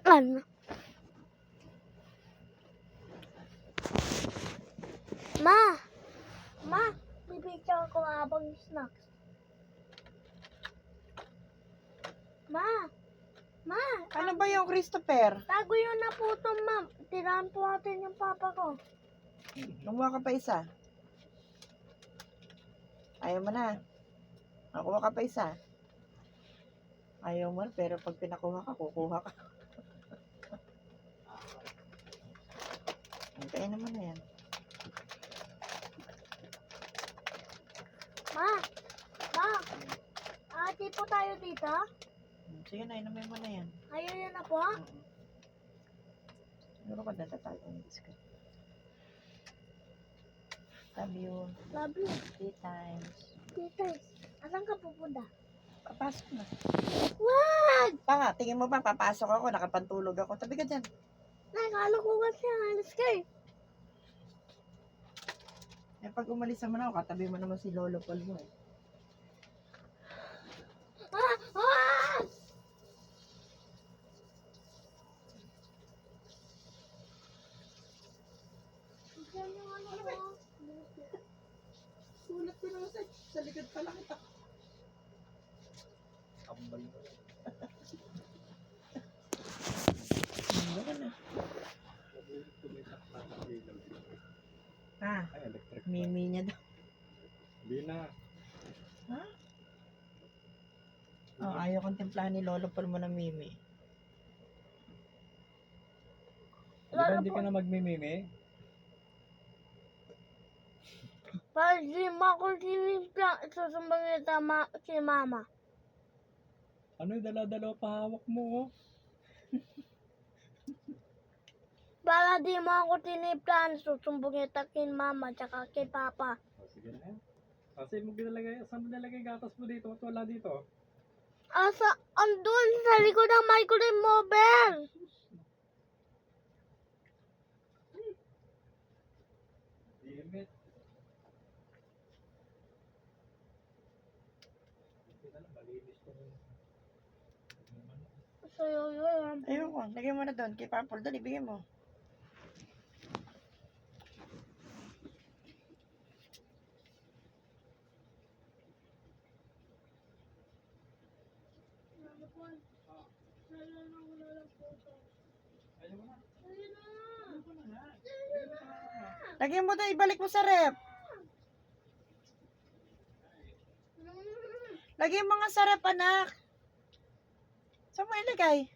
Ano? Ma, bibigyan ko habang snacks. Ma, Ano ba yung Christopher? tago yun na po ito, ma'am. Tirahan po natin yung papa ko. Kumuha ka pa isa. Ayaw mo na. Nakuha ka pa isa. Ayaw mo na, pero pag pinakuha ka, kukuha ka. Antayin naman na yan. Ma, ate po tayo dito? Sige na, inumin mo na yan. Ayaw yun na po? Siguro ka natatago ng biscuit. Love you. Love you. 3 times. Tita, asan ka pupunta? Papasok na. Wag! Tanga, tingin mo ba, papasok ako, nakapantulog ako. Tabi ka dyan. Nakakala ko kasi alis ka eh. Eh, pag umalis naman ako, katabi mo naman si Lolo Paul mo eh. Ah! Diyan yung ano ko. Sulat ko naman sa likod pala kita. Tambal mo. Baka na. Ha? Ay, electric. Mimi niya daw. Hindi na. Ha? Oh, ayaw kontemplahan ni Lolo Paul mo ng Mimi. Di ba hindi ka na magmimimi? Pag di ko sinimpla, susumbang kita si mama. Ano yung dala-dalawa pa hawak mo, oh? Para di mo ako tinimplan, susumbong kita kay mama tsaka kay papa. Oh, sige na yan. Kasi mo ginalagay, saan mo nalagay gatas mo dito? At wala dito. Asa, andun sa likod ng microwave oven. Limit. Hindi na lang, malinis ko rin. So, yun. Ayun ko, lagyan mo na doon. Kay Papol, dali, bigyan mo. Ayaw mo na. Lagyan mo doon, ibalik mo sa rep. Lagyan mo nga sa rep, anak. Saan mo ilagay?